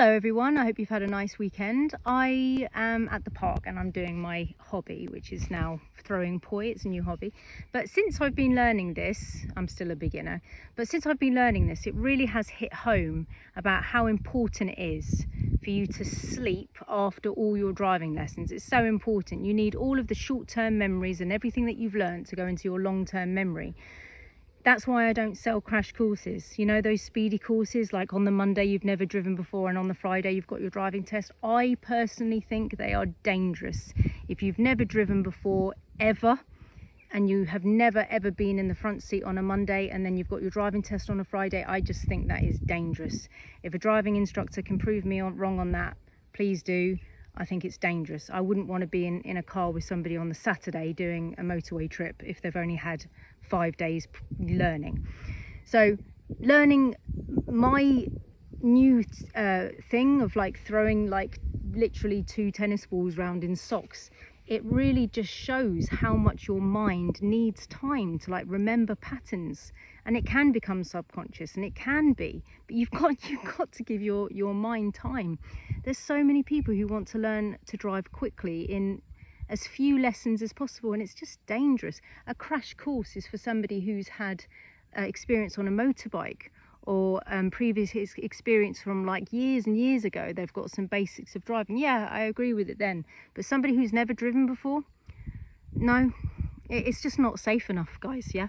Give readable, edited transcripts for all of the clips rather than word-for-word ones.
Hello everyone, I hope you've had a nice weekend. I am at the park and I'm doing my hobby, which is now throwing poi. It's a new hobby. But since I've been learning this, I'm still a beginner, but since I've been learning this, it really has hit home about how important it is for you to sleep after all your driving lessons. It's so important. You need all of the short-term memories and everything that you've learned to go into your long-term memory. That's why I don't sell crash courses. You know, those speedy courses, like on the Monday you've never driven before and on the Friday you've got your driving test. I personally think they are dangerous. If you've never driven before ever, and you have never ever been in the front seat on a Monday and then you've got your driving test on a Friday, I just think that is dangerous. If a driving instructor can prove me wrong on that, please do. I think it's dangerous. I wouldn't want to be in a car with somebody on the Saturday doing a motorway trip if they've only had 5 days learning. So learning my new thing of like throwing like literally 2 tennis balls round in socks, it really just shows how much your mind needs time to like remember patterns. And it can become subconscious, and it can be, but you've got to give your mind time. There's so many people who want to learn to drive quickly in as few lessons as possible, and it's just dangerous. A crash course is for somebody who's had experience on a motorbike, or previous experience from like years and years ago. They've got some basics of driving. Yeah, I agree with it then. But somebody who's never driven before, no, it's just not safe enough, guys. Yeah.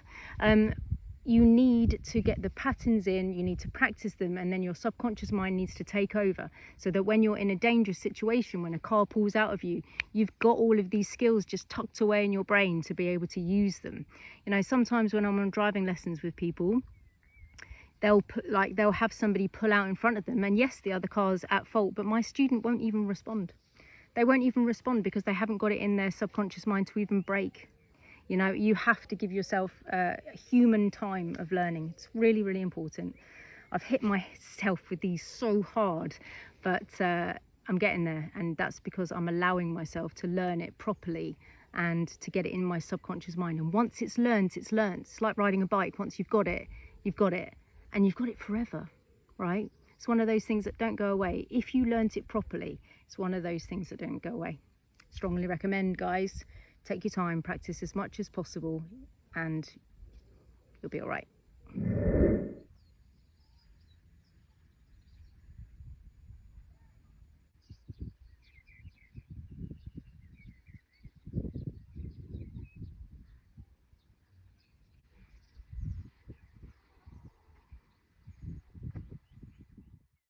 You need to get the patterns in, you need to practice them, and then your subconscious mind needs to take over, so that when you're in a dangerous situation, when a car pulls out of you, you've got all of these skills just tucked away in your brain to be able to use them. You know, sometimes when I'm on driving lessons with people, they'll have somebody pull out in front of them, and yes, the other car's at fault, but my student won't even respond. They won't even respond because they haven't got it in their subconscious mind to even brake. You know, you have to give yourself human time of learning. It's really, really important. I've hit myself with these so hard, but I'm getting there, and that's because I'm allowing myself to learn it properly and to get it in my subconscious mind. And once it's learned, it's learned. It's like riding a bike. Once you've got it, you've got it, and you've got it forever, right? It's one of those things that don't go away. If you learnt it properly, it's one of those things that don't go away. Strongly recommend, guys. Take your time, practice as much as possible, and you'll be all right.